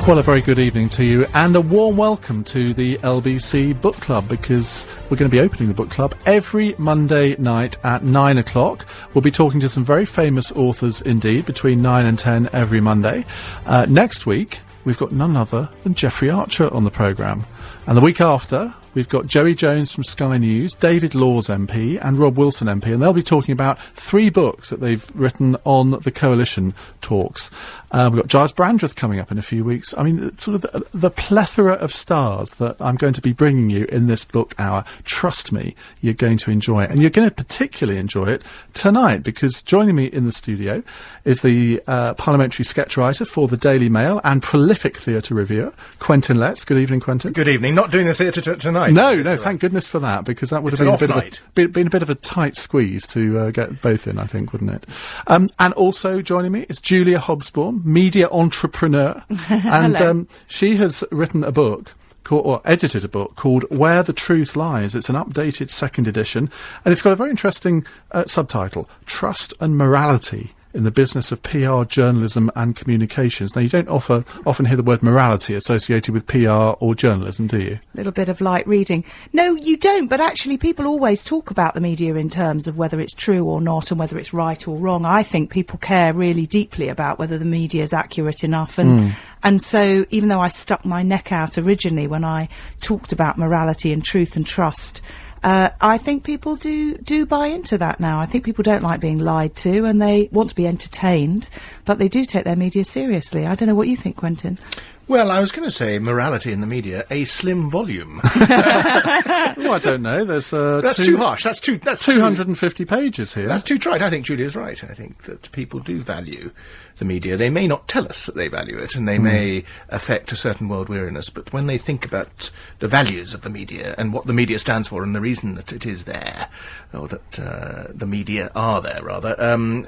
Well, a very good evening to you and a warm welcome to the LBC Book Club, because we're going to be opening the book club every Monday night at 9 o'clock. We'll be talking to some very famous authors indeed between 9 and 10 every Monday. Next week, we've got none other than Jeffrey Archer on the programme. And the week after, we've got Joey Jones from Sky News, David Laws MP and Rob Wilson MP, and they'll be talking about 3 books that they've written on the coalition talks. We've got Giles Brandreth coming up in a few weeks. I mean, sort of the plethora of stars that I'm going to be bringing you in this book hour. Trust me, you're going to enjoy it. And you're going to particularly enjoy it tonight, because joining me in the studio is the parliamentary sketch writer for the Daily Mail and prolific theatre reviewer, Quentin Letts. Good evening, Quentin. Good evening. Not doing the theatre tonight. No, thank goodness for that, because that would have been a bit of a tight squeeze to get both in, I think, wouldn't it? And also joining me is Julia Hobsbawm, media entrepreneur, and she has written a book edited a book called Where the Truth Lies. It's an updated 2nd edition, and it's got a very interesting subtitle: Trust and Morality in the Business of PR, Journalism and Communications. Now, you don't often hear the word morality associated with PR or journalism, do you? A little bit of light reading. No, you don't, but actually people always talk about the media in terms of whether it's true or not and whether it's right or wrong. I think people care really deeply about whether the media is accurate enough, and so even though I stuck my neck out originally when I talked about morality and truth and trust, I think people do buy into that now. I think people don't like being lied to, and they want to be entertained, but they do take their media seriously. I don't know what you think, Quentin. Well, I was going to say morality in the media, a slim volume. I don't know. There's that's too harsh. That's 250 pages here. That's too trite. I think Julia's right. I think that people do value the media. They may not tell us that they value it, and they may affect a certain world weariness, but when they think about the values of the media and what the media stands for and the reason that it is there, or that the media are there, rather, and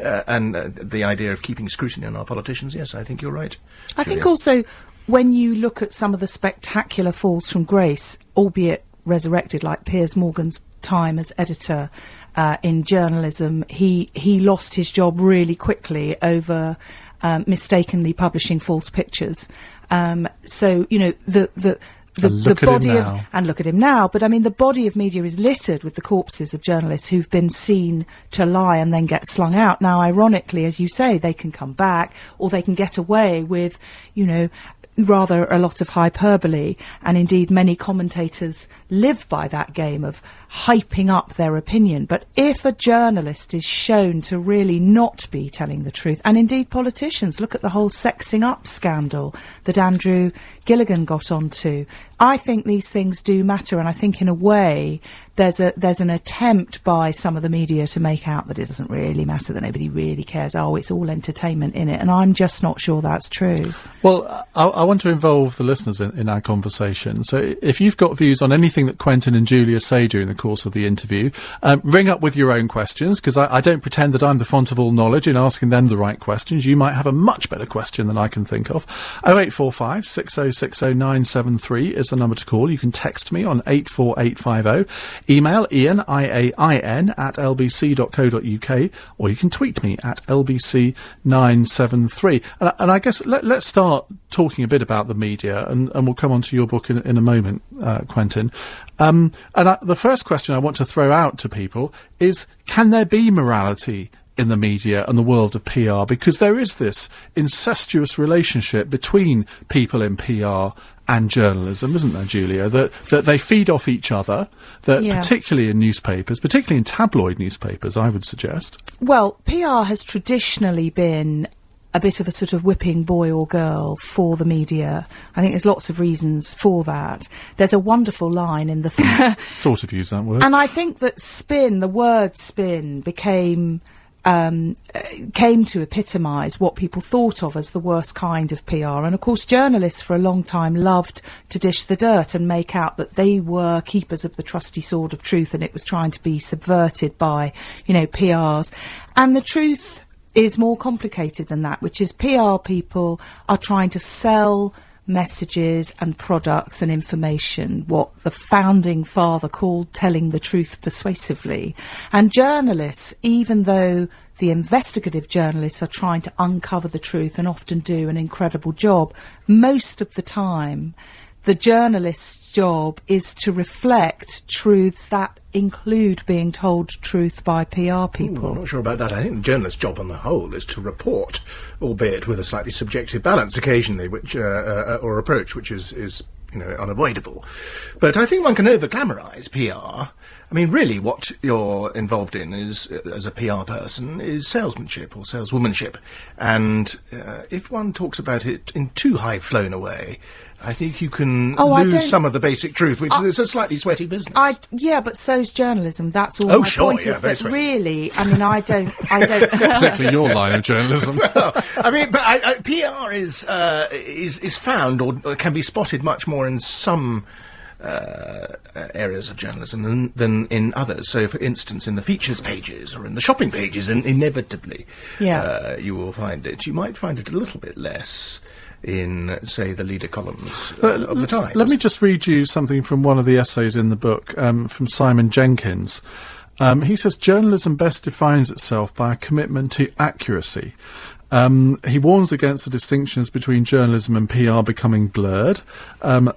the idea of keeping scrutiny on our politicians, yes, I think you're right, I think also, when you look at some of the spectacular falls from grace, albeit resurrected, like Piers Morgan's time as editor in journalism, he lost his job really quickly over mistakenly publishing false pictures. So, you know, the body of, and look at him now, but I mean the body of media is littered with the corpses of journalists who've been seen to lie and then get slung out. Now, ironically, as you say, they can come back, or they can get away with, you know, rather a lot of hyperbole, and indeed many commentators live by that game of hyping up their opinion. But if a journalist is shown to really not be telling the truth, and indeed politicians, look at the whole sexing up scandal that Andrew Gilligan got onto, I think these things do matter, and I think in a way there's an attempt by some of the media to make out that it doesn't really matter, that nobody really cares, it's all entertainment in it, and I'm just not sure that's true. Well, I want to involve the listeners in our conversation, so if you've got views on anything that Quentin and Julia say during the course of the interview, ring up with your own questions, because I don't pretend that I'm the font of all knowledge in asking them the right questions. You might have a much better question than I can think of. 0845 6060 973 is the number to call. You can text me on 84850. Email Iain, IAIN, at lbc.co.uk, or you can tweet me at lbc973. And I guess let's start talking a bit about the media, and we'll come on to your book in a moment, Quentin. The first question I want to throw out to people is, can there be morality in the media and the world of PR? Because there is this incestuous relationship between people in PR and journalism, isn't there, Julia? That they feed off each other, particularly in newspapers, particularly in tabloid newspapers, I would suggest. Well, PR has traditionally been a bit of a sort of whipping boy or girl for the media. I think there's lots of reasons for that. There's a wonderful line in the... sort of use that word. And I think that the word spin came to epitomise what people thought of as the worst kind of PR. And of course journalists for a long time loved to dish the dirt and make out that they were keepers of the trusty sword of truth, and it was trying to be subverted by, you know, PRs. And the truth is more complicated than that, which is PR people are trying to sell messages and products and information, what the founding father called telling the truth persuasively. And journalists, even though the investigative journalists are trying to uncover the truth and often do an incredible job, most of the time the journalist's job is to reflect truths that include being told truth by PR people. I'm not sure about that. I think the journalist's job on the whole is to report, albeit with a slightly subjective balance occasionally, which or approach, which is unavoidable. But I think one can over-glamorise PR. I mean, really what you're involved in is, as a PR person, is salesmanship or saleswomanship. And if one talks about it in too high-flown a way, I think you can lose some of the basic truth, which is a slightly sweaty business. Yeah, but so's journalism. That's all. My point is that really, I mean, I don't. Exactly your line of journalism. Well, I mean, but PR is found or can be spotted much more in some areas of journalism than in others. So, for instance, in the features pages or in the shopping pages, and inevitably, you will find it. You might find it a little bit less in, say, the leader columns of the Times. Let me just read you something from one of the essays in the book, from Simon Jenkins. He says, journalism best defines itself by a commitment to accuracy. He warns against the distinctions between journalism and PR becoming blurred.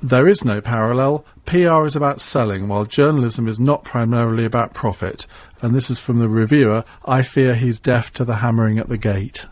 There is no parallel. PR is about selling, while journalism is not primarily about profit. And this is from the reviewer. I fear he's deaf to the hammering at the gate.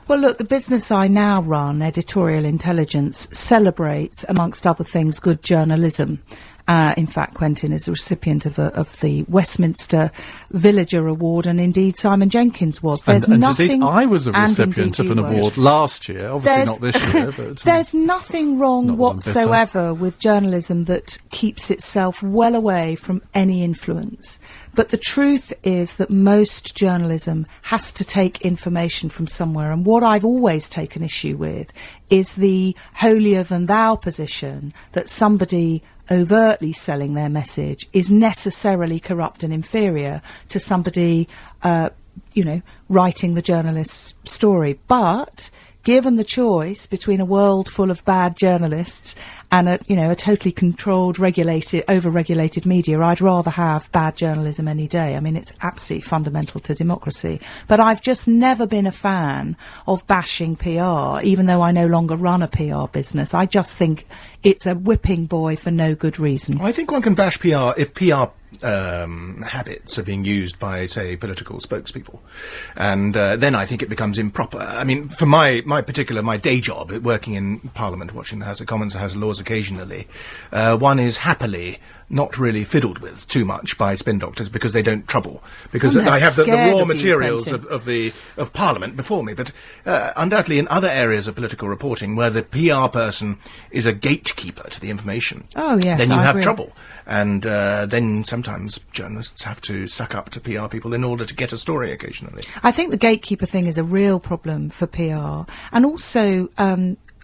Well, look, the business I now run, Editorial Intelligence, celebrates, amongst other things, good journalism. In fact, Quentin is a recipient of the Westminster Villager Award, and indeed Simon Jenkins was. There's nothing. Indeed, I was a recipient of an award last year. Obviously not this year, but there's nothing wrong whatsoever with journalism that keeps itself well away from any influence. But the truth is that most journalism has to take information from somewhere, and what I've always taken issue with is the holier-than-thou position that somebody overtly selling their message is necessarily corrupt and inferior to somebody, writing the journalist's story. But given the choice between a world full of bad journalists and a totally controlled, over-regulated media, I'd rather have bad journalism any day. I mean, it's absolutely fundamental to democracy. But I've just never been a fan of bashing PR, even though I no longer run a PR business. I just think it's a whipping boy for no good reason. I think one can bash PR if PR habits are being used by, say, political spokespeople, and then I think it becomes improper. I mean, for my day job, working in Parliament, watching the House of Commons, the House of Lords occasionally, one is happily not really fiddled with too much by spin doctors because they don't trouble. Because I have the raw materials of Parliament before me. But undoubtedly in other areas of political reporting where the PR person is a gatekeeper to the information, then you have trouble. And then sometimes journalists have to suck up to PR people in order to get a story occasionally. I think the gatekeeper thing is a real problem for PR. And also,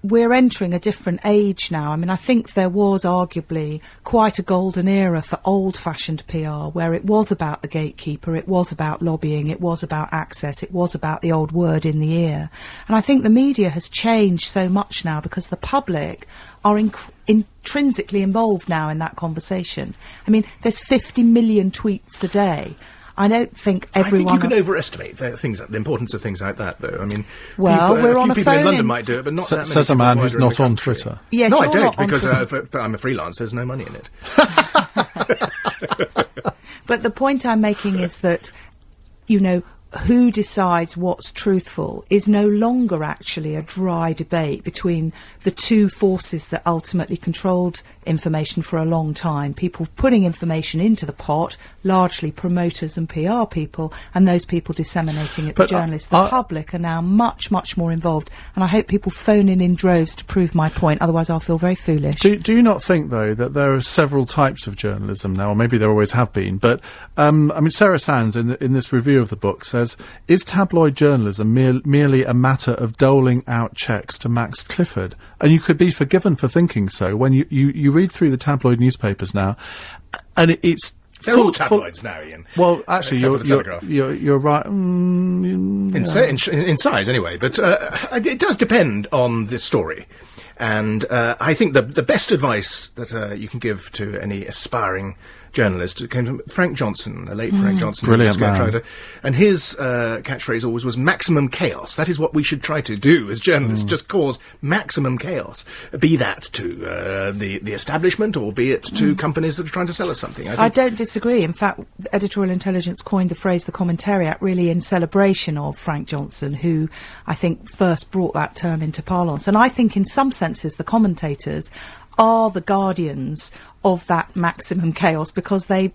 we're entering a different age now. I mean, I think there was arguably quite a golden era for old-fashioned PR, where it was about the gatekeeper, it was about lobbying, it was about access, it was about the old word in the ear. And I think the media has changed so much now because the public are intrinsically involved now in that conversation. I mean, there's 50 million tweets a day. I don't think everyone... I think you can overestimate the importance of things like that, though. I mean, we're on a people in London might do it, but not that many. Says a man who's not on Twitter. Yes, no, I don't, because I'm a freelance. There's no money in it. But the point I'm making is that, who decides what's truthful is no longer actually a dry debate between the two forces that ultimately controlled information for a long time. People putting information into the pot, largely promoters and PR people, and those people disseminating it to journalists. The public are now much, much more involved, and I hope people phone in droves to prove my point, otherwise I'll feel very foolish. Do you not think, though, that there are several types of journalism now, or maybe there always have been, but, Sarah Sands, in this review of the book, says, is tabloid journalism merely a matter of doling out cheques to Max Clifford? And you could be forgiven for thinking so when you read through the tabloid newspapers now, and it's... They're all tabloids now, Iain. Well, actually, you're right. In size, anyway. But it does depend on the story. And I think the best advice that you can give to any aspiring journalist came from Frank Johnson, a late Frank Johnson, brilliant sketch man. writer, and his catchphrase always was maximum chaos. That is what we should try to do as journalists, just cause maximum chaos, be that to the establishment or be it to companies that are trying to sell us something. I don't disagree. In fact, Editorial Intelligence coined the phrase the commentariat really in celebration of Frank Johnson, who I think first brought that term into parlance. And I think in some senses the commentators are the guardians of that maximum chaos because they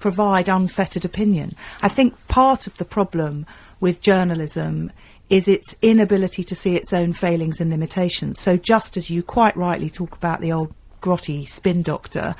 provide unfettered opinion. I think part of the problem with journalism is its inability to see its own failings and limitations. So just as you quite rightly talk about the old grotty spin doctor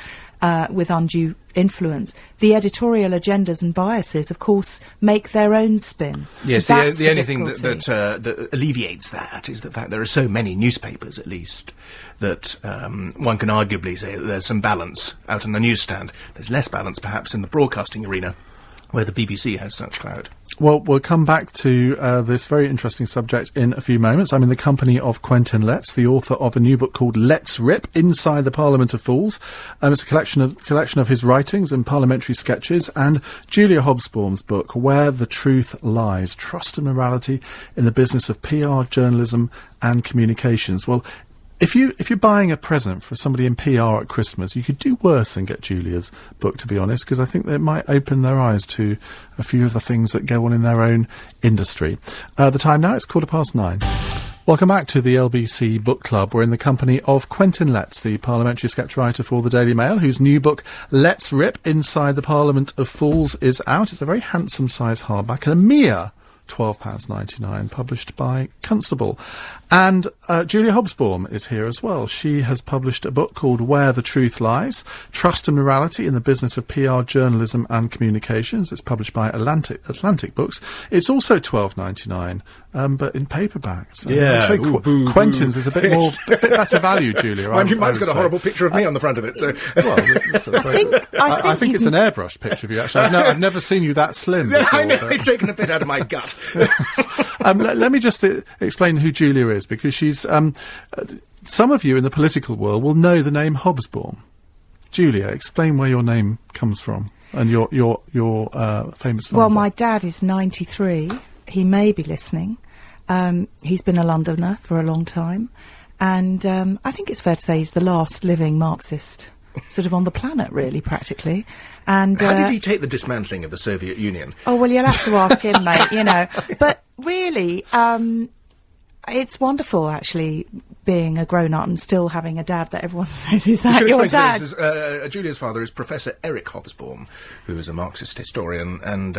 with undue influence, the editorial agendas and biases, of course, make their own spin. Yes, That's the only thing that alleviates that is the fact there are so many newspapers, at least, that one can arguably say that there's some balance out on the newsstand. There's less balance, perhaps, in the broadcasting arena, where the BBC has such clout. Well, we'll come back to this very interesting subject in a few moments. I'm in the company of Quentin Letts, the author of a new book called Let's Rip, Inside the Parliament of Fools. It's a collection of his writings and parliamentary sketches, and Julia Hobsbawm's book, Where the Truth Lies, Trust and Morality in the Business of PR, Journalism and Communications. Well, if you're buying a present for somebody in PR at Christmas, you could do worse than get Julia's book, to be honest, because I think they might open their eyes to a few of the things that go on in their own industry. The time now, it's 9:15. Welcome back to the LBC Book Club. We're in the company of Quentin Letts, the parliamentary sketch writer for the Daily Mail, whose new book, Let's Rip, Inside the Parliament of Fools, is out. It's a very handsome size hardback and a mere £12.99, published by Constable. And Julia Hobsbawm is here as well. She has published a book called Where the Truth Lies, Trust and Morality in the Business of PR, Journalism and Communications. It's published by Atlantic Books. It's also £12.99, but in paperback. So Yeah. I'd say Quentin's is a bit more, a bit better value, Julia. Mine's got a horrible picture of me on the front of it, so... Well, I think it's an airbrush picture of you, actually. I've never seen you that slim before. I know, they've taken a bit out of my gut. Let me just explain who Julia is, because she's... some of you in the political world will know the name Hobsbawm. Julia, explain where your name comes from and your famous father. Well, my dad is 93. He may be listening. He's been a Londoner for a long time. And I think it's fair to say he's the last living Marxist sort of on the planet, really, practically. And how did he take the dismantling of the Soviet Union? Oh, well, you'll have to ask him, mate, you know. But really, it's wonderful, actually, being a grown-up and still having a dad that everyone says, is that your dad? Julia's father is Professor Eric Hobsbawm, who is a Marxist historian and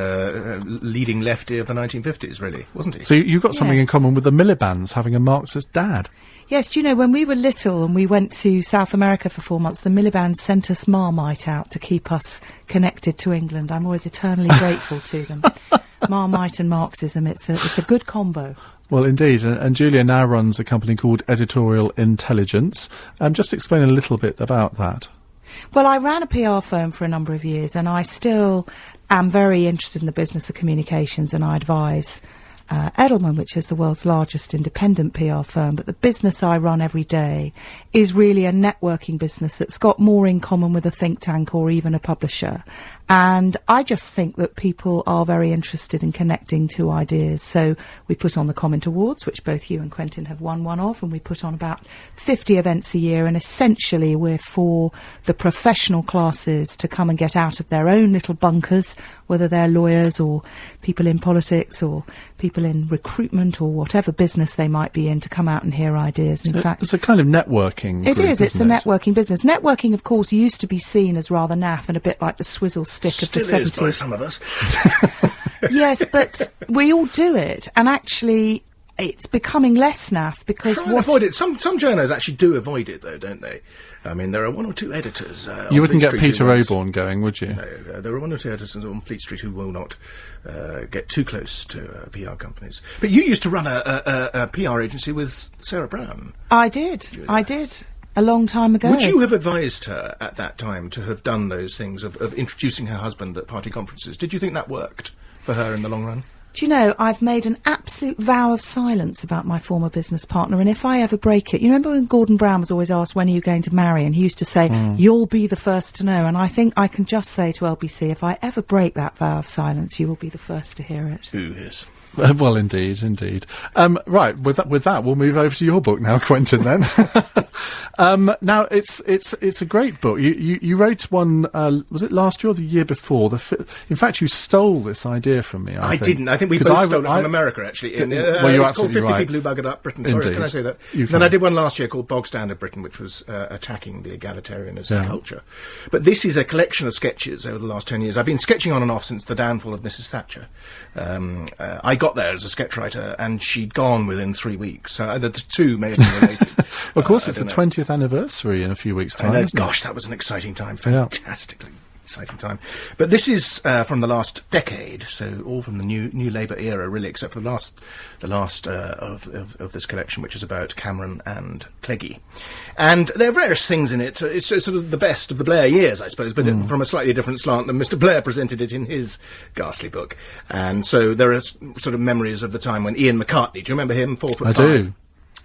leading lefty of the 1950s, really, wasn't he? So you've got something in common with the Miliband's having a Marxist dad. Yes, do you know, when we were little and we went to South America for 4 months, the Miliband sent us Marmite out to keep us connected to England. I'm always eternally grateful to them. Marmite and Marxism, it's a good combo. Well, indeed. And Julia now runs a company called Editorial Intelligence. Just explain a little bit about that. Well, I ran a PR firm for a number of years, and I still am very interested in the business of communications, and I advise Edelman, which is the world's largest independent PR firm. But the business I run every day is really a networking business that's got more in common with a think tank or even a publisher. And I just think that people are very interested in connecting to ideas. So we put on the Comment Awards, which both you and Quentin have won one of, and we put on about 50 events a year. And essentially we're for the professional classes to come and get out of their own little bunkers, whether they're lawyers or people in politics or people in recruitment or whatever business they might be in, to come out and hear ideas. In fact, it's a kind of networking It group, is. It's a isn't it? networking business. Networking, of course, used to be seen as rather naff and a bit like the swizzle stick of the Still is 70s. by some of us. Yes, but we all do it, and actually it's becoming less naff because Try and avoid it. Some journos actually do avoid it, though, don't they? I mean, there are one or two editors. You wouldn't get Street Peter who Oborne going, would you? No, there are one or two editors on Fleet Street who will not get too close to PR companies. But you used to run a PR agency with Sarah Brown. I did. A long time ago. Would you have advised her at that time to have done those things of introducing her husband at party conferences? Did you think that worked for her in the long run? Do you know, I've made an absolute vow of silence about my former business partner, and if I ever break it, you remember when Gordon Brown was always asked, when are you going to marry? And he used to say, you'll be the first to know. And I think I can just say to LBC, if I ever break that vow of silence, you will be the first to hear it. Who is? Well, indeed. Right, with that, we'll move over to your book now, Quentin, then. Now, it's a great book. You wrote one, was it last year or the year before? In fact, you stole this idea from me, I think. Didn't. I think we both stole it from America, actually. Well, you're it's called 50 right. People Who Buggered Up Britain. Sorry, Indeed. can I say that? You Then can. I did one last year called Bog Standard Britain, which was attacking the egalitarianism culture. But this is a collection of sketches over the last 10 years. I've been sketching on and off since the downfall of Mrs. Thatcher. I got there as a sketch writer, and she'd gone within 3 weeks. So the two may have been related. Of course, it's the 20th anniversary in a few weeks' time. Isn't Gosh, that was an exciting time. Fantastically exciting time. But this is from the last decade, so all from the new Labour era, really, except for the last of this collection, which is about Cameron and Cleggie. And there are various things in it. It's sort of the best of the Blair years, I suppose, but from a slightly different slant than Mr. Blair presented it in his ghastly book. And so there are sort of memories of the time when Iain McCartney, do you remember him? 4'5". I do.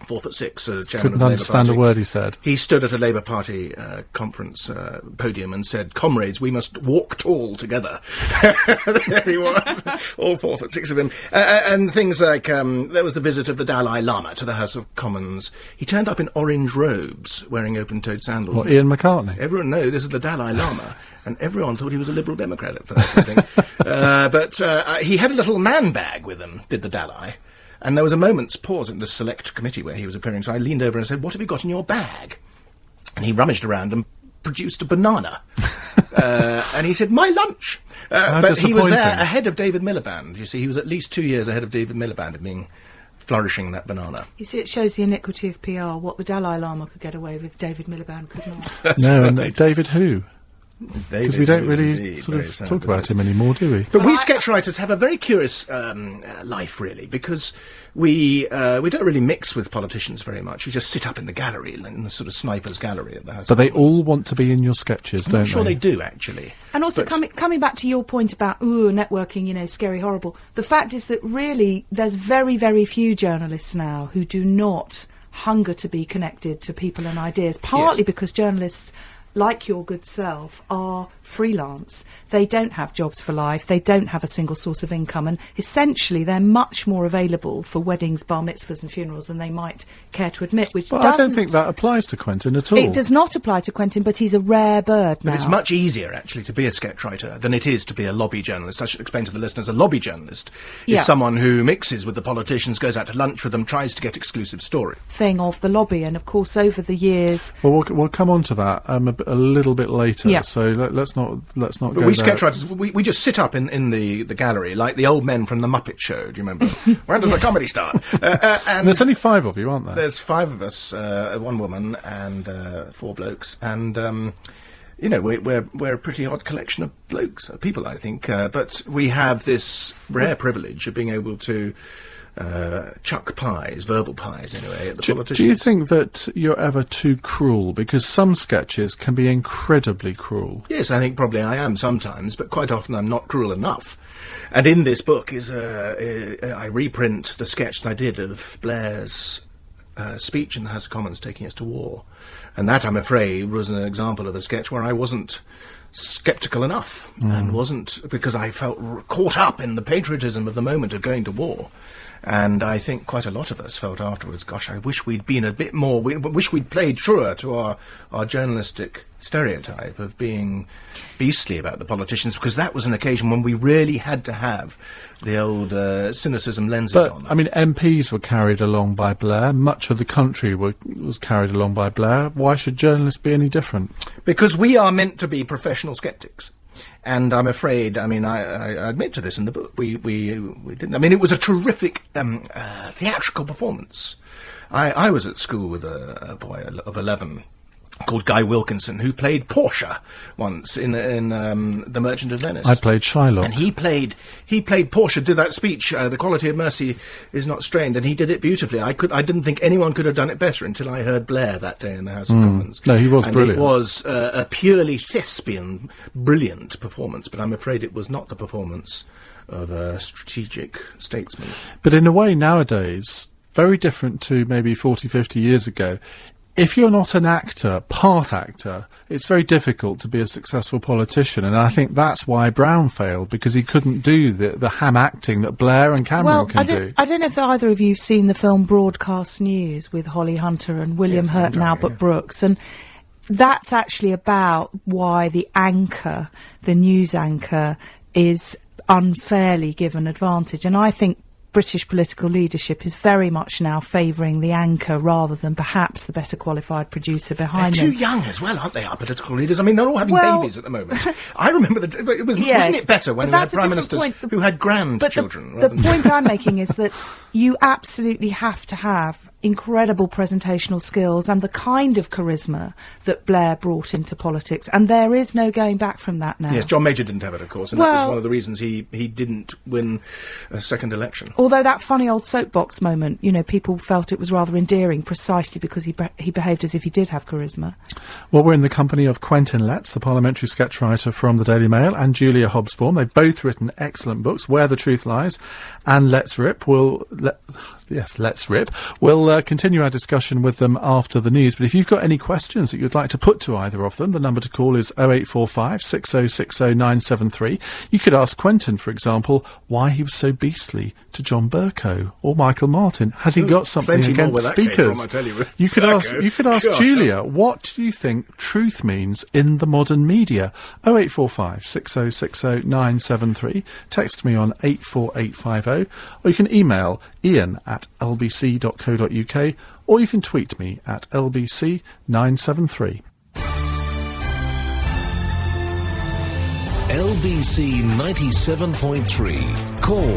4'6", chairman of the Couldn't Labour understand Party. a word he said. He stood at a Labour Party conference podium and said, "Comrades, we must walk tall together." There he was, all 4'6" of him. And things like, there was the visit of the Dalai Lama to the House of Commons. He turned up in orange robes, wearing open-toed sandals. What, Iain McCartney? Everyone knows this is the Dalai Lama. And everyone thought he was a Liberal Democrat at first, I think. But he had a little man bag with him, did the Dalai. And there was a moment's pause in the select committee where he was appearing, so I leaned over and said, "What have you got in your bag?" And he rummaged around and produced a banana. And he said, "My lunch." But he was there ahead of David Miliband. You see, he was at least 2 years ahead of David Miliband in flourishing that banana. You see, it shows the iniquity of PR. What the Dalai Lama could get away with, David Miliband could not. That's no, right. and David who? Because we don't really indeed, sort of sad talk about business. him anymore, do we? But we sketch writers have a very curious life, really, because we don't really mix with politicians very much. We just sit up in the gallery, in the sort of sniper's gallery at the House. But they of Commons. all want to be in your sketches, I'm don't not sure they? they do, actually. And also, coming back to your point about, networking, scary, horrible, the fact is that really there's very, very few journalists now who do not hunger to be connected to people and ideas, partly because journalists, like your good self, are freelance. They don't have jobs for life. They don't have a single source of income. And essentially, they're much more available for weddings, bar mitzvahs and funerals than they might care to admit, which Well, doesn't... I don't think that applies to Quentin at all. It does not apply to Quentin, but he's a rare bird now. But it's much easier, actually, to be a sketch writer than it is to be a lobby journalist. I should explain to the listeners, a lobby journalist is someone who mixes with the politicians, goes out to lunch with them, tries to get exclusive story. Thing of the lobby, and of course over the years... Well, we'll come on to that a little bit later. Yeah. So let's not But go we there. sketch writers, we just sit up in the gallery like the old men from the Muppet Show. Do you remember? When does the comedy start? And there's only 5 of you, aren't there? There's 5 of us, 1 woman and 4 blokes, and we're a pretty odd collection of blokes, people, I think. But we have this rare privilege of being able to chuck pies, verbal pies anyway, at the politicians. Do you think that you're ever too cruel? Because some sketches can be incredibly cruel. Yes, I think probably I am sometimes, but quite often I'm not cruel enough. And in this book I reprint the sketch that I did of Blair's speech in the House of Commons taking us to war. And that, I'm afraid, was an example of a sketch where I wasn't sceptical enough, and wasn't, because I felt caught up in the patriotism of the moment of going to war. And I think quite a lot of us felt afterwards, gosh, I wish we'd been a bit more, we wish we'd played truer to our journalistic stereotype of being beastly about the politicians, because that was an occasion when we really had to have the old cynicism lenses But, on. I mean, MPs were carried along by Blair. Much of the country was carried along by Blair. Why should journalists be any different? Because we are meant to be professional sceptics. And I'm afraid, I mean, I admit to this in the book, we didn't. I mean, it was a terrific theatrical performance. I was at school with a boy of 11, called Guy Wilkinson, who played Portia once in The Merchant of Venice. I played Shylock. And he played Portia, did that speech, The Quality of Mercy is Not Strained, and he did it beautifully. I didn't think anyone could have done it better until I heard Blair that day in the House of Commons. No, he was and brilliant. It was a purely thespian, brilliant performance, but I'm afraid it was not the performance of a strategic statesman. But in a way, nowadays, very different to maybe 40, 50 years ago, if you're not an actor, part actor, it's very difficult to be a successful politician, and I think that's why Brown failed, because he couldn't do the ham acting that Blair and Cameron can do. I don't know if either of you have seen the film Broadcast News with Holly Hunter and William Hurt and Albert Brooks, and that's actually about why the anchor, the news anchor, is unfairly given advantage, and I think British political leadership is very much now favouring the anchor rather than perhaps the better qualified producer behind them. They're too young as well, aren't they, our political leaders? I mean, they're all having babies at the moment. I remember wasn't it better when we had prime ministers who had grandchildren? But the point I'm making is that you absolutely have to have incredible presentational skills and the kind of charisma that Blair brought into politics, and there is no going back from that now. Yes, John Major didn't have it, of course, and that was one of the reasons he didn't win a second election. Although that funny old soapbox moment, you know, people felt it was rather endearing precisely because he behaved as if he did have charisma. Well, we're in the company of Quentin Letts, the parliamentary sketch writer from the Daily Mail, and Julia Hobsbawm. They've both written excellent books, Where the Truth Lies and Let's Rip. Let's Rip. We'll continue our discussion with them after the news, but if you've got any questions that you'd like to put to either of them, the number to call is 0845 6060 973. You could ask Quentin, for example, why he was so beastly to John Bercow or Michael Martin. Has he got something against speakers? You could ask Julia, what do you think truth means in the modern media? 0845 6060 973. Text me on 84850, or you can email Iain at lbc.co.uk, or you can tweet me at lbc973. LBC 97.3. Call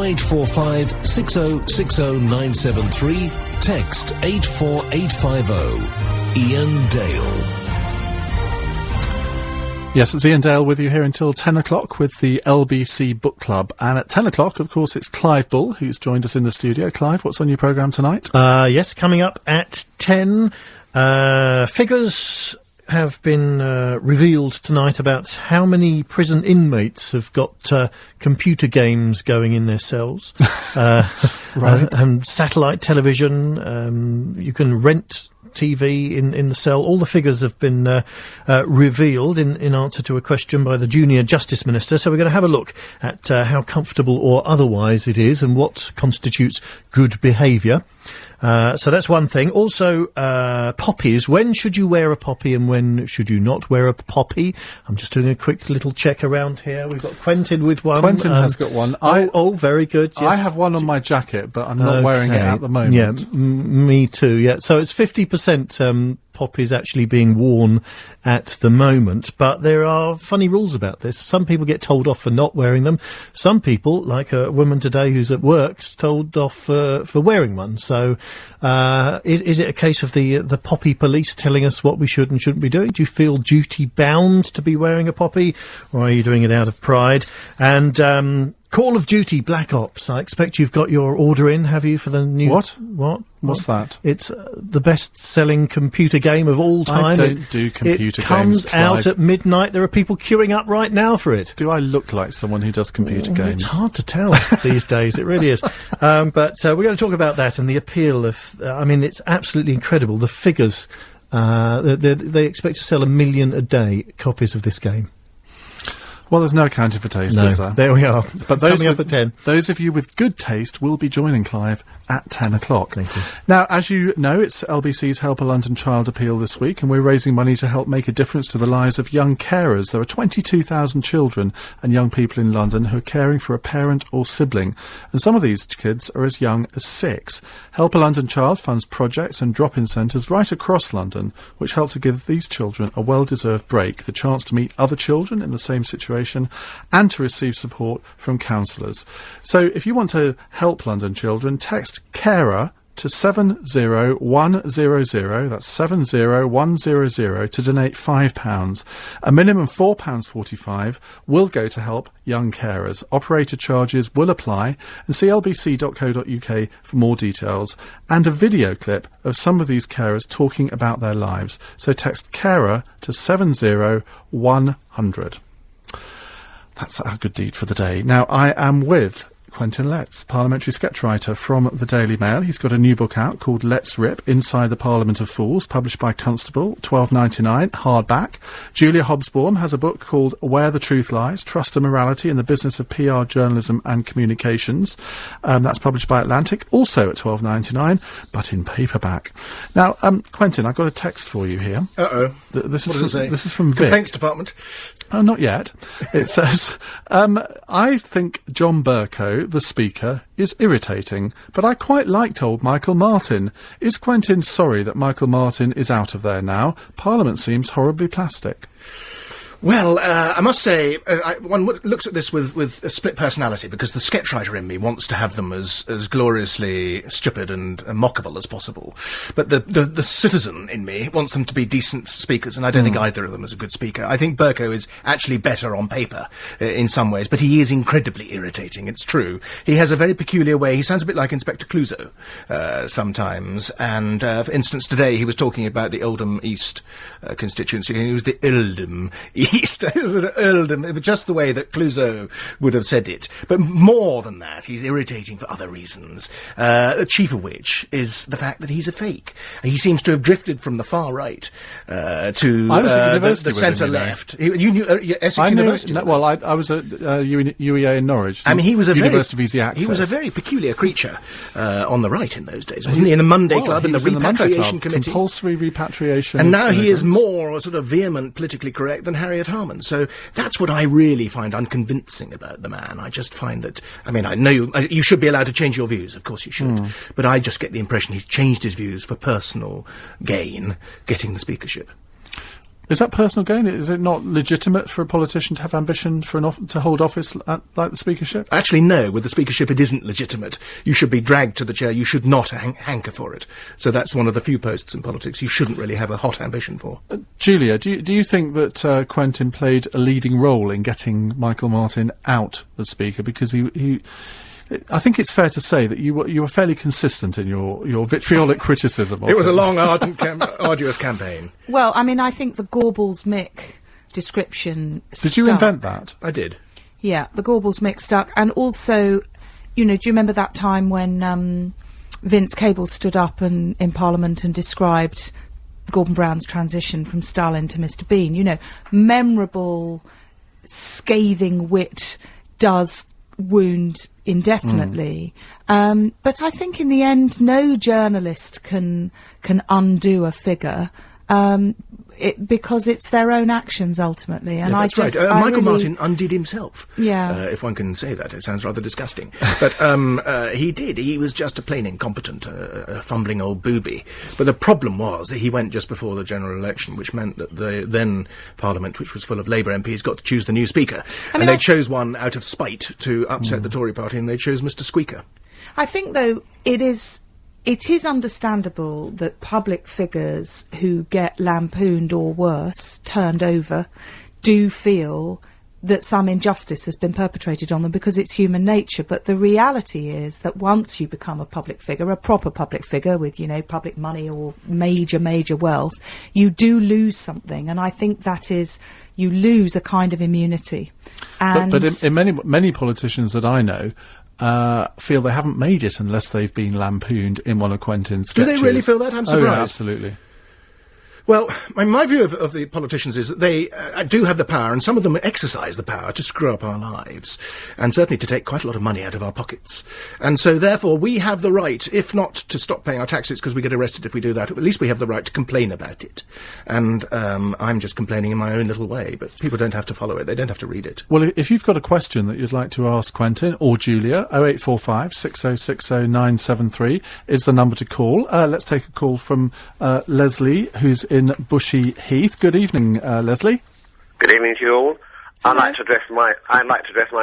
0845 6060 973. Text 84850. Iain Dale. Yes, it's Iain Dale with you here until 10 o'clock with the LBC Book Club. And at 10 o'clock, of course, it's Clive Ball who's joined us in the studio. Clive, what's on your programme tonight? Yes, coming up at 10, figures have been revealed tonight about how many prison inmates have got computer games going in their cells. Right. And satellite television, you can rent TV in the cell. All the figures have been revealed in answer to a question by the Junior Justice Minister. So we're going to have a look at how comfortable or otherwise it is and what constitutes good behaviour. So that's one thing. Also, poppies. When should you wear a poppy and when should you not wear a poppy? I'm just doing a quick little check around here. We've got Quentin with one. Quentin has got one. Very good. Yes. I have one on my jacket, but I'm not wearing it at the moment. Yeah, me too. Yeah, so it's 50% poppies actually being worn at the moment, but there are funny rules about this. Some people get told off for not wearing them. Some people, like a woman today who's at work, is told off for wearing one. So is it a case of the poppy police telling us what we should and shouldn't be doing? Do you feel duty bound to be wearing a poppy, or are you doing it out of pride? And Call of Duty Black Ops. I expect you've got your order in, have you, for the new... What? What's that? It's the best-selling computer game of all time. I don't do computer games, It comes out Clive. at midnight. There are people queuing up right now for it. Do I look like someone who does computer games? It's hard to tell these days. It really is. But we're going to talk about that and the appeal of... it's absolutely incredible. The figures... they expect to sell 1 million a day copies of this game. Well, there's no accounting for taste, is there? There we are. But those coming up at 10. Those of you with good taste will be joining Clive at 10 o'clock. Thank you. Now, as you know, it's LBC's Help a London Child Appeal this week, and we're raising money to help make a difference to the lives of young carers. There are 22,000 children and young people in London who are caring for a parent or sibling, and some of these kids are as young as 6. Help a London Child funds projects and drop-in centres right across London, which help to give these children a well-deserved break, the chance to meet other children in the same situation, and to receive support from counsellors. So if you want to help London children, text CARER to 70100, that's 70100, to donate £5. A minimum £4.45 will go to help young carers. Operator charges will apply, and see lbc.co.uk for more details and a video clip of some of these carers talking about their lives. So text carer to 70100. That's our good deed for the day. Now, I am with Quentin Letts, parliamentary sketch writer from the Daily Mail. He's got a new book out called Let's Rip, Inside the Parliament of Fools, published by Constable, $12.99, hardback. Julia Hobsbawm has a book called Where the Truth Lies, Trust and Morality in the Business of PR, Journalism and Communications. That's published by Atlantic, also at $12.99, but in paperback. Now, Quentin, I've got a text for you here. Uh-oh. This is from Vic. Complaints Department. Oh, not yet. It says, I think John Bercow, the Speaker, is irritating, but I quite liked old Michael Martin. Is Quentin sorry that Michael Martin is out of there now? Parliament seems horribly plastic. Well, I must say, one looks at this with a split personality, because the sketch writer in me wants to have them as gloriously stupid and mockable as possible. But the citizen in me wants them to be decent speakers, and I don't think either of them is a good speaker. I think Bercow is actually better on paper in some ways, but he is incredibly irritating, it's true. He has a very peculiar way. He sounds a bit like Inspector Clouseau sometimes. And, for instance, today he was talking about the Oldham East constituency, and he was the Oldham East. Earldom, just the way that Clouseau would have said it. But more than that, he's irritating for other reasons. The chief of which is the fact that he's a fake. He seems to have drifted from the far right to the centre left. You knew Essex University? Well, I was at UEA in Norwich. I mean, he was University of Easy Access. He was a very peculiar creature on the right in those days, wasn't he? In the Monday Club and the Repatriation Committee. Compulsory repatriation. And now he is more sort of vehement, politically correct than Harriet Harman. So that's what I really find unconvincing about the man. I just find that, I mean, I know you should be allowed to change your views, of course you should, but I just get the impression he's changed his views for personal gain, getting the speakership. Is that personal gain? Is it not legitimate for a politician to have ambition for to hold office like the speakership? Actually, no. With the speakership, it isn't legitimate. You should be dragged to the chair. You should not hanker for it. So that's one of the few posts in politics you shouldn't really have a hot ambition for. Julia, do you think that Quentin played a leading role in getting Michael Martin out as Speaker? Because he I think it's fair to say that you were fairly consistent in your vitriolic criticism of it. Was him. a long, arduous campaign. Well, I mean, I think the Gorbals Mick description Did you invent that? I did. Yeah, the Gorbals Mick stuck. And also, do you remember that time when Vince Cable stood up in Parliament and described Gordon Brown's transition from Stalin to Mr. Bean? Memorable, scathing wit does wound indefinitely. But I think in the end, no journalist can undo a figure because it's their own actions ultimately. And that's right. Michael Martin undid himself. Yeah. If one can say that. It sounds rather disgusting. But he did. He was just a plain incompetent, fumbling old booby. But the problem was that he went just before the general election, which meant that the then Parliament, which was full of Labour MPs, got to choose the new Speaker. And they chose one out of spite to upset the Tory party, and they chose Mr. Squeaker. I think, though, it is understandable that public figures who get lampooned or worse, turned over, do feel that some injustice has been perpetrated on them, because it's human nature. But the reality is that once you become a public figure, a proper public figure with, public money or major wealth, you do lose something. And I think that is, you lose a kind of immunity. And but in many politicians that I know, feel they haven't made it unless they've been lampooned in one of Quentin's sketches. Do they really feel that? I'm surprised. Oh, yeah, absolutely. Well, my view of the politicians is that they do have the power, and some of them exercise the power to screw up our lives, and certainly to take quite a lot of money out of our pockets. And so, therefore, we have the right, if not to stop paying our taxes because we get arrested if we do that, at least we have the right to complain about it. And I'm just complaining in my own little way, but people don't have to follow it. They don't have to read it. Well, if you've got a question that you'd like to ask Quentin or Julia, 0845 6060 973 is the number to call. Let's take a call from Leslie, who's in Bushy Heath. Good evening, Leslie. Good evening to you all. I'd like to address my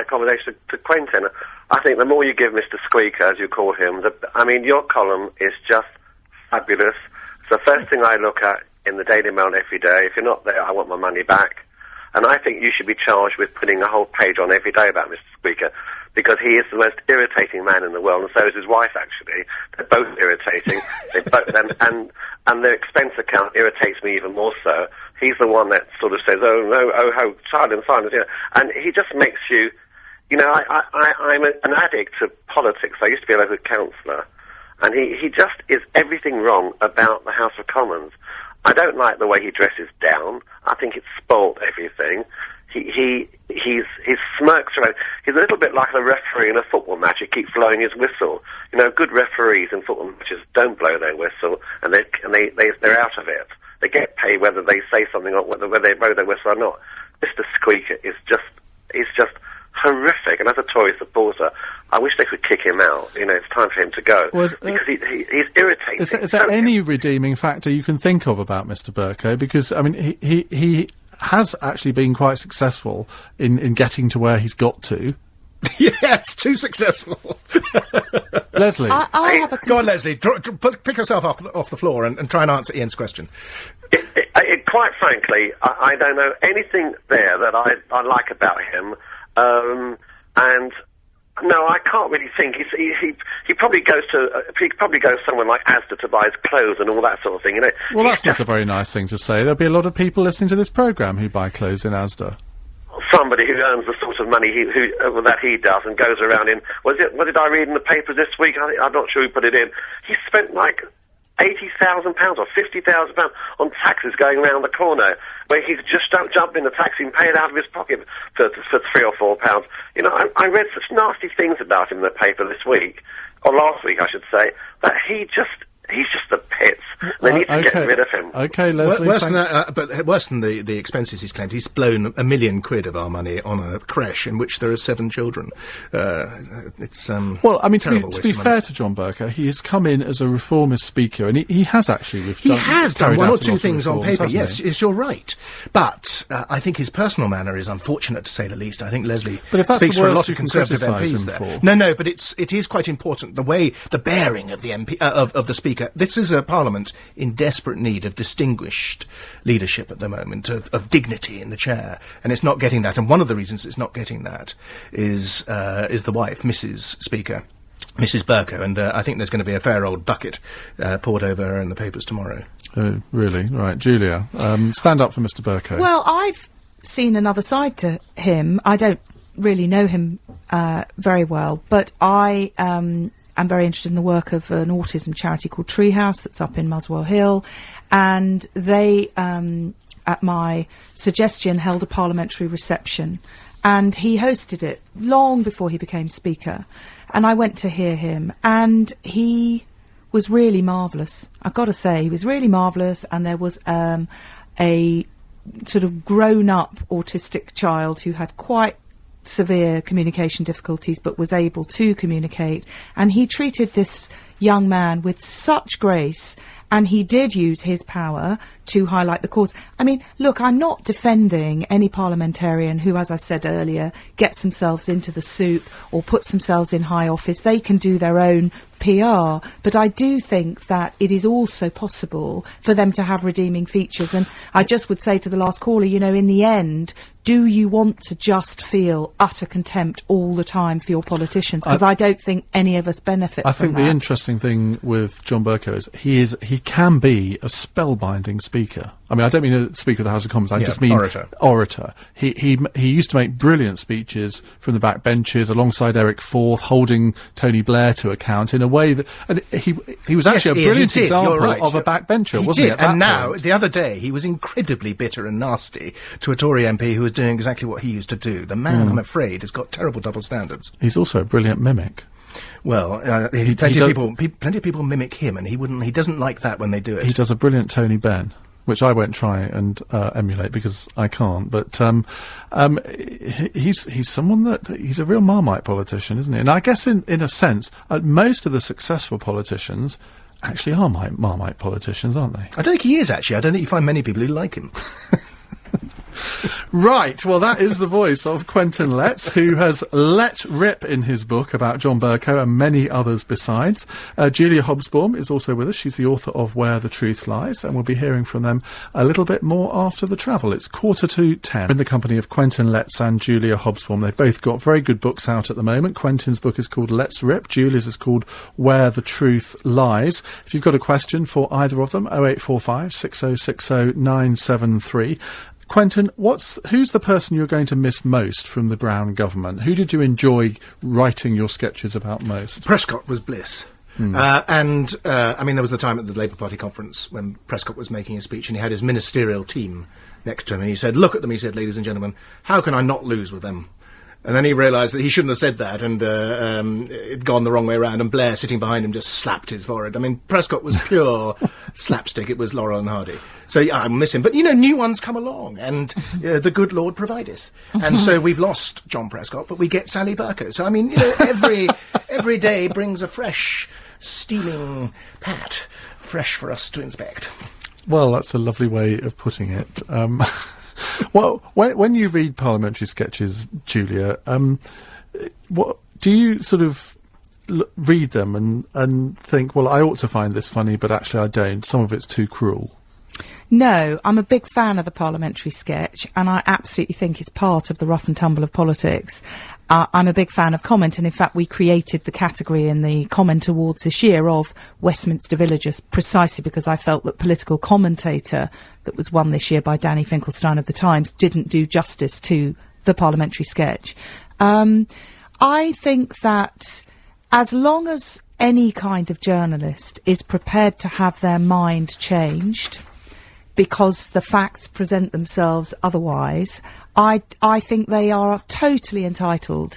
accommodation to Quentin. I think the more you give Mr. Squeaker, as you call him, your column is just fabulous. It's the first thing I look at in the Daily Mail every day. If you're not there, I want my money back. And I think you should be charged with putting a whole page on every day about Mr. Squeaker, because he is the most irritating man in the world, and so is his wife, actually. They're both irritating. And their expense account irritates me even more so. He's the one that sort of says, oh, no, oh, silence, silence. And he just makes you... I'm an addict to politics. I used to be a local councillor. And he just is everything wrong about the House of Commons. I don't like the way he dresses down. I think it's spoilt everything. He smirks around. He's a little bit like a referee in a football match. He keeps blowing his whistle. Good referees in football matches don't blow their whistle, and they're out of it. They get paid whether they say something or whether they blow their whistle or not. Mr. Squeaker is just horrific, and as a Tory supporter, I wish they could kick him out. It's time for him to go, because he's irritating. Is there any redeeming factor you can think of about Mr. Bercow? Because, I mean, he has actually been quite successful in getting to where he's got to. Yes, too successful. Leslie. I have a... Go on, Leslie. Pick yourself off the floor and try and answer Ian's question. Quite frankly, I don't know anything there that I like about him. And no, I can't really think. He probably goes somewhere like Asda to buy his clothes and all that sort of thing. Well, that's not a very nice thing to say. There'll be a lot of people listening to this programme who buy clothes in Asda. Somebody who earns the sort of money that he does and goes around in. What did I read in the papers this week? I'm not sure who put it in. He spent like £80,000 or £50,000 on taxis going around the corner, where he's just jumped in the taxi and paid out of his pocket for £3 or £4. I read such nasty things about him in the paper this week, or last week I should say, that he's just the pits. They need to get rid of him. Okay, Leslie. Worse than that, but worse than the expenses he's claimed, he's blown £1 million of our money on a creche in which there are 7 children. It's well, I mean, to be fair to money. John Bercow, he has come in as a reformist speaker, and he has actually done one or two things on paper. Yes, you're right. But I think his personal manner is unfortunate, to say the least. I think Leslie but if that's speaks the for a worst lot you of can Conservative criticise MPs him there. for. No, but it is quite important the bearing of the MP of the Speaker. This is a Parliament in desperate need of distinguished leadership at the moment, of dignity in the chair, and it's not getting that. And one of the reasons it's not getting that is the wife, Mrs. Speaker, Mrs. Bercow, and I think there's going to be a fair old bucket poured over her in the papers tomorrow. Oh, really? Right, Julia, stand up for Mr. Bercow. Well, I've seen another side to him. I don't really know him very well, but I'm very interested in the work of an autism charity called Treehouse that's up in Muswell Hill, and they, at my suggestion, held a parliamentary reception, and he hosted it long before he became Speaker, and I went to hear him, and he was really marvellous. I've got to say, he was really marvellous, and there was a sort of grown-up autistic child who had quite severe communication difficulties but was able to communicate, and he treated this young man with such grace, and he did use his power to highlight the cause. I mean, look, I'm not defending any parliamentarian who, as I said earlier, gets themselves into the soup or puts themselves in high office. They can do their own PR, but I do think that it is also possible for them to have redeeming features. And I just would say to the last caller, in the end, do you want to just feel utter contempt all the time for your politicians? Because I don't think any of us benefit from that. I think the interesting thing with John Bercow is he can be a spellbinding speaker. I mean, I don't mean a Speaker of the House of Commons. I just mean orator. He used to make brilliant speeches from the back benches alongside Eric Forth, holding Tony Blair to account in a way that, and he was actually a brilliant example of a backbencher, wasn't he? And now, the other day, he was incredibly bitter and nasty to a Tory MP who was doing exactly what he used to do. The man, I'm afraid, has got terrible double standards. He's also a brilliant mimic. Well, plenty of people mimic him, and he doesn't like that when they do it. He does a brilliant Tony Benn, which I won't try and emulate because I can't. But he's someone that he's a real Marmite politician, isn't he? And I guess in a sense, most of the successful politicians actually are Marmite politicians, aren't they? I don't think he is, actually. I don't think you find many people who like him. Right, well, that is the voice of Quentin Letts, who has let rip in his book about John Bercow and many others besides. Julia Hobsbawm is also with us. She's the author of Where the Truth Lies, and we'll be hearing from them a little bit more after the travel. It's 9:45 in the company of Quentin Letts and Julia Hobsbawm. They've both got very good books out at the moment. Quentin's book is called Let's Rip. Julia's is called Where the Truth Lies. If you've got a question for either of them, 0845 6060 973. Quentin, who's the person you're going to miss most from the Brown government? Who did you enjoy writing your sketches about most? Prescott was bliss. I mean, there was a time at the Labour Party conference when Prescott was making a speech and he had his ministerial team next to him and he said, look at them, he said, ladies and gentlemen, how can I not lose with them? And then he realised that he shouldn't have said that, and it'd gone the wrong way around, and Blair, sitting behind him, just slapped his forehead. I mean, Prescott was pure slapstick. It was Laurel and Hardy. So, yeah, I miss him. But, new ones come along, and the good Lord provideth. And so we've lost John Prescott, but we get Sally Bercow. So, I mean, every day brings a fresh, steaming pat, fresh for us to inspect. Well, that's a lovely way of putting it. Well, when you read Parliamentary Sketches, Julia, what do you sort of read them and think, well, I ought to find this funny, but actually I don't. Some of it's too cruel. No, I'm a big fan of the Parliamentary Sketch, and I absolutely think it's part of the rough and tumble of politics. I'm a big fan of comment, and in fact we created the category in the Comment Awards this year of Westminster Villagers precisely because I felt that Political Commentator, that was won this year by Danny Finkelstein of The Times, didn't do justice to the Parliamentary Sketch. I think that as long as any kind of journalist is prepared to have their mind changed because the facts present themselves otherwise, I think they are totally entitled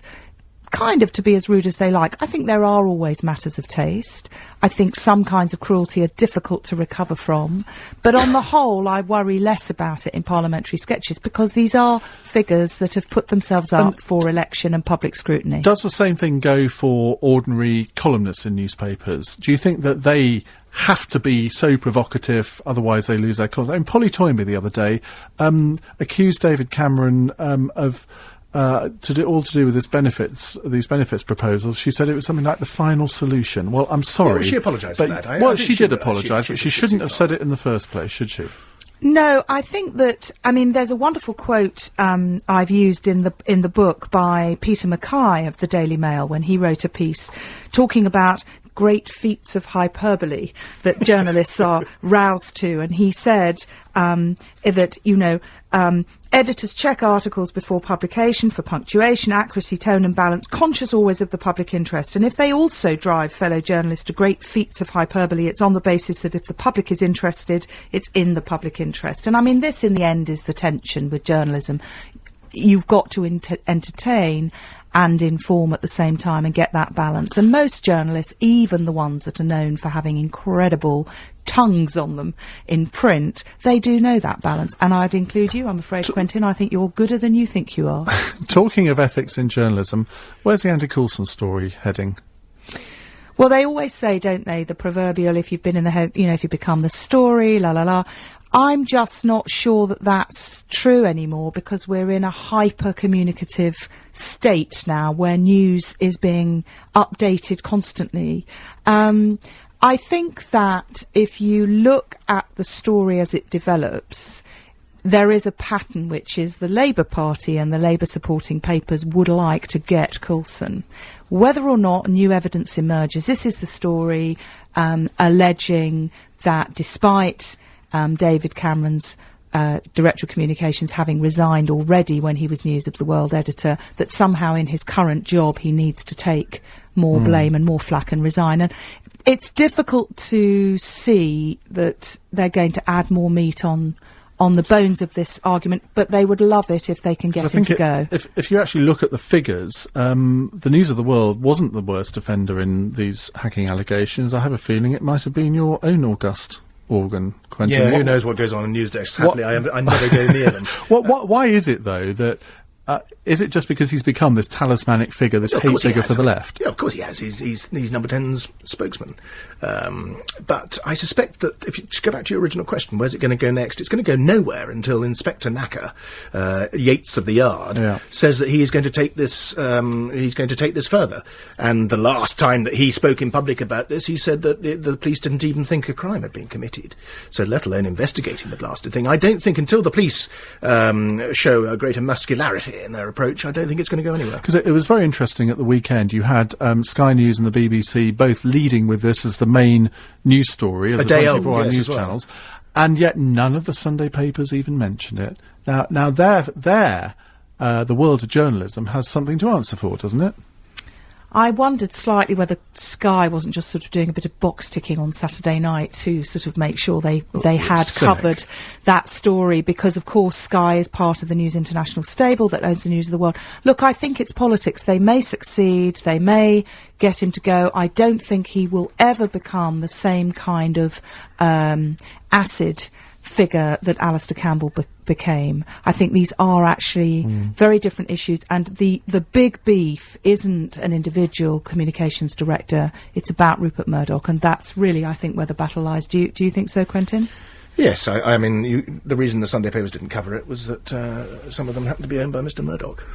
kind of to be as rude as they like. I think there are always matters of taste. I think some kinds of cruelty are difficult to recover from. But on the whole, I worry less about it in Parliamentary Sketches because these are figures that have put themselves up for election and public scrutiny. Does the same thing go for ordinary columnists in newspapers? Do you think that they have to be so provocative, otherwise they lose their cause? I mean, Polly Toynbee the other day accused David Cameron of to do with these benefits proposals. She said it was something like the final solution. Well, I'm sorry. Yeah, well, she apologised for that. Well, she did apologise, but she shouldn't have said it in the first place, should she? No, I think that, I mean, there's a wonderful quote I've used in the book by Peter Mackay of the Daily Mail when he wrote a piece talking about great feats of hyperbole that journalists are roused to, and he said that, editors check articles before publication for punctuation, accuracy, tone and balance, conscious always of the public interest. And if they also drive fellow journalists to great feats of hyperbole, it's on the basis that if the public is interested, it's in the public interest. And I mean, this in the end is the tension with journalism. You've got to entertain and inform at the same time and get that balance. And most journalists, even the ones that are known for having incredible tongues on them in print, they do know that balance. And I'd include you, I'm afraid, Quentin. I think you're gooder than you think you are. Talking of ethics in journalism, where's the Andy Coulson story heading? Well, they always say, don't they, the proverbial, if you've been in the head, if you become the story, la la la. I'm just not sure that that's true anymore because we're in a hyper-communicative state now where news is being updated constantly. I think that if you look at the story as it develops, there is a pattern which is the Labour Party and the Labour supporting papers would like to get Coulson. Whether or not new evidence emerges, this is the story alleging that despite David Cameron's Director of Communications having resigned already when he was News of the World editor, that somehow in his current job he needs to take more blame and more flack and resign. And it's difficult to see that they're going to add more meat on the bones of this argument, but they would love it if they can get him to go. If you actually look at the figures, the News of the World wasn't the worst offender in these hacking allegations. I have a feeling it might have been your own august organ, Quentin. Yeah, who knows what goes on in news desks? Happily, I never go near them. Why is it, though, that Is it just because he's become this talismanic figure, this Of hate course he figure has. for the left? Yeah, of course he has. He's Number 10's spokesman. But I suspect that if you just go back to your original question, where's it going to go next? It's going to go nowhere until Inspector Knacker, Yates of the Yard, says that he is going to take this. He's going to take this further. And the last time that he spoke in public about this, he said that the police didn't even think a crime had been committed. So let alone investigating the blasted thing. I don't think until the police show a greater muscularity in their approach, I don't think it's going to go anywhere. Because it was very interesting at the weekend. You had Sky News and the BBC both leading with this as the main news story of the 24-hour news channels, and yet none of the Sunday papers even mentioned it. Now, the world of journalism has something to answer for, doesn't it? I wondered slightly whether Sky wasn't just sort of doing a bit of box ticking on Saturday night to sort of make sure they had covered that story, because of course Sky is part of the News International stable that owns the News of the World. Look, I think it's politics. They may succeed, they may get him to go. I don't think he will ever become the same kind of acid figure that Alistair Campbell became. I think these are actually very different issues, and the big beef isn't an individual communications director, it's about Rupert Murdoch, and that's really, I think, where the battle lies. Do you think so, Quentin? Yes, I mean, the reason the Sunday papers didn't cover it was that some of them happened to be owned by Mr. Murdoch.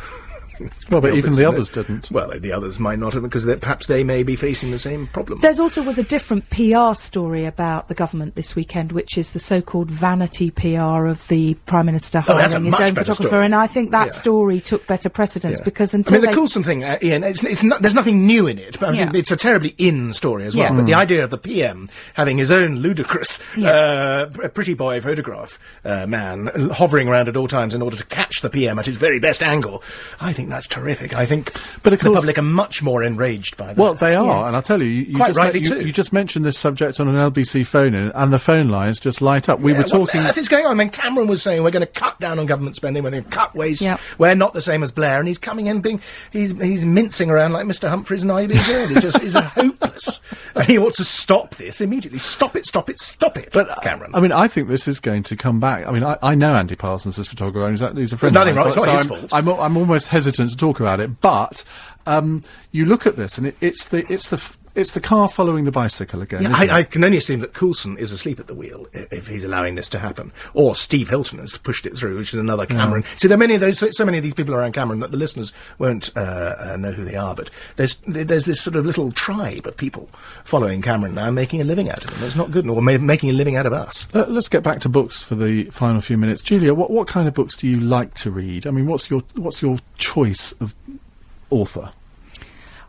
Well, but even the others didn't. Well, the others might not have, because perhaps they may be facing the same problem. There's also was a different PR story about the government this weekend, which is the so-called vanity PR of the Prime Minister hiring his own photographer, story. And I think that story took better precedence because until the Coulson thing, Iain, it's not, there's nothing new in it, but I mean, it's a terribly in story as well. But the idea of the PM having his own ludicrous pretty boy photograph man hovering around at all times in order to catch the PM at his very best angle, I think that's terrific. I think the public are much more enraged by that. Well, they are, and I'll tell you, you just mentioned this subject on an LBC phone-in, and the phone lines just light up. We were talking... Nothing's going on. I mean, Cameron was saying we're going to cut down on government spending, we're going to cut waste, we're not the same as Blair, and he's coming in he's mincing around like Mr. Humphreys and Ivy he's hopeless. And he wants to stop this immediately. Stop it, but, Cameron. I mean, I think this is going to come back. I mean, I know Andy Parsons, this photographer, and he's a friend of mine. Nothing wrong, it's not his fault. I'm almost hesitant to talk about it, but you look at this, and it's the car following the bicycle again. Yeah, I can only assume that Coulson is asleep at the wheel if he's allowing this to happen, or Steve Hilton has pushed it through, which is another Cameron. See, there are many of those, so many of these people around Cameron that the listeners won't know who they are, but there's this sort of little tribe of people following Cameron now, making a living out of him. It's not good, or making a living out of us. Let's get back to books for the final few minutes. Julia, what kind of books do you like to read? I mean, what's your choice of author?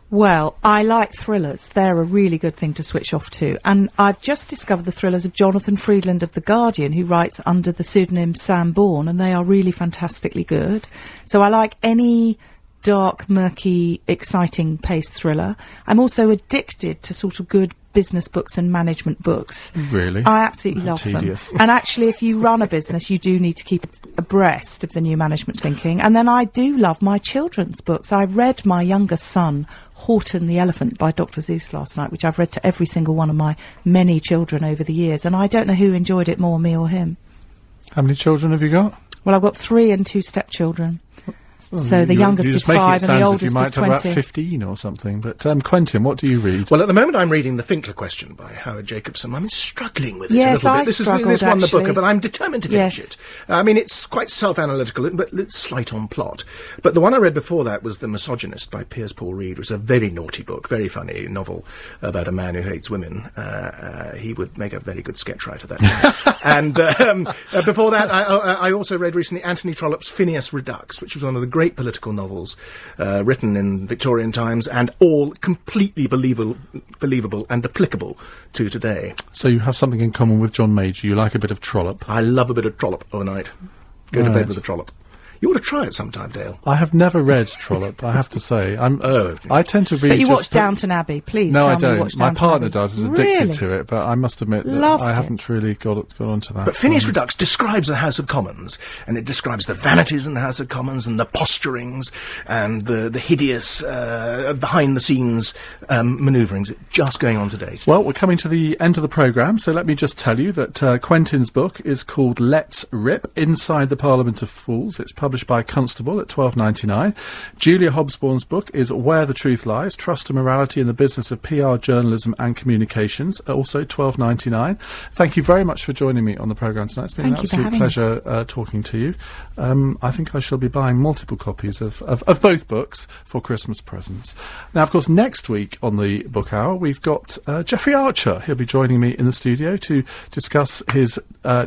Well, I like thrillers. They're a really good thing to switch off to. And I've just discovered the thrillers of Jonathan Freedland of The Guardian, who writes under the pseudonym Sam Bourne, and they are really fantastically good. So I like any dark, murky, exciting paced thriller. I'm also addicted to sort of good business books and management books. Really? I absolutely love tedious. them. And actually, if you run a business, you do need to keep abreast of the new management thinking. And then I do love my children's books. I read my youngest son Horton the Elephant by Dr. Seuss last night, which I've read to every single one of my many children over the years, and I don't know who enjoyed it more, me or him. How many children have you got? Well, I've got 3 and 2 stepchildren. So the youngest is 5 and the oldest is 20. You might have about 15 or something. But Quentin, what do you read? Well, at the moment I'm reading The Finkler Question by Howard Jacobson. I'm struggling with it a little bit. This won the Booker, but I'm determined to finish it. I mean, it's quite self-analytical, but it's slight on plot. But the one I read before that was The Misogynist by Piers Paul Reed, which was a very naughty book, very funny novel about a man who hates women. He would make a very good sketch writer, that man. And before that, I also read recently Anthony Trollope's Phineas Redux, which was one of the great political novels written in Victorian times, and all completely believable and applicable to today. So you have something in common with John Major. You like a bit of Trollope. I love a bit of Trollope overnight. Go to bed with a Trollope. You ought to try it sometime, Dale. I have never read Trollope, I have to say. I tend to read... But you watch Downton Abbey, please no, tell I me don't. you watch My Downton partner Abbey. does, is addicted to it, but I must admit that I haven't really got onto that. But Phineas Redux describes the House of Commons, and it describes the vanities in the House of Commons, and the posturings, and the hideous behind-the-scenes manoeuvrings just going on today. Well, we're coming to the end of the programme, so let me just tell you that Quentin's book is called Let's Rip, Inside the Parliament of Fools. It's published published by Constable at $12.99. Julia Hobsbawm's book is Where the Truth Lies, Trust and Morality in the Business of PR, Journalism and Communications, also $12.99. Thank you very much for joining me on the programme tonight. It's been an absolute pleasure talking to you. I think I shall be buying multiple copies of both books for Christmas presents. Now, of course, next week on the Book Hour, we've got Jeffrey Archer. He'll be joining me in the studio to discuss his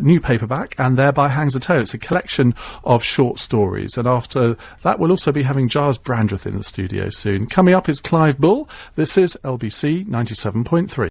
new paperback, And Thereby Hangs a Tale. It's a collection of short stories. And after that, we'll also be having Giles Brandreth in the studio soon. Coming up is Clive Ball. This is LBC 97.3.